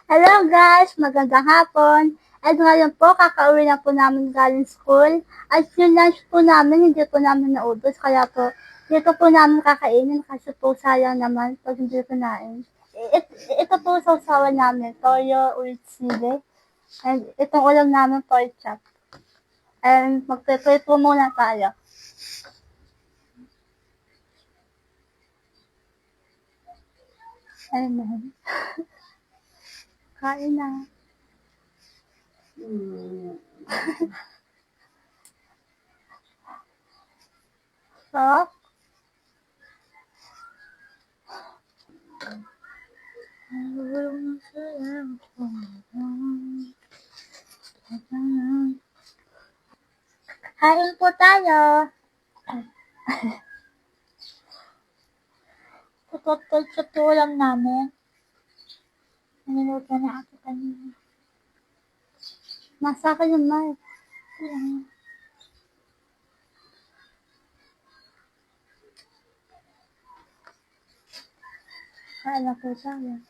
Hello guys! Magandang hapon! At ngayon po, kakauwi na po namin galing school. At yung lunch po namin, hindi po namin naubos. Kaya po, dito po namin kakainin kasi po sayang naman pag hindi kinain. Ito po sausawan namin, toyo with sili. And itong ulam namin, pork chop. And magpe-pray po muna tayo. Amen. Kain na. So, kain po tayo. Ito po ulam namin. Naniluto na ako kanina. Nasa akin yung mic. Kain na po tayo.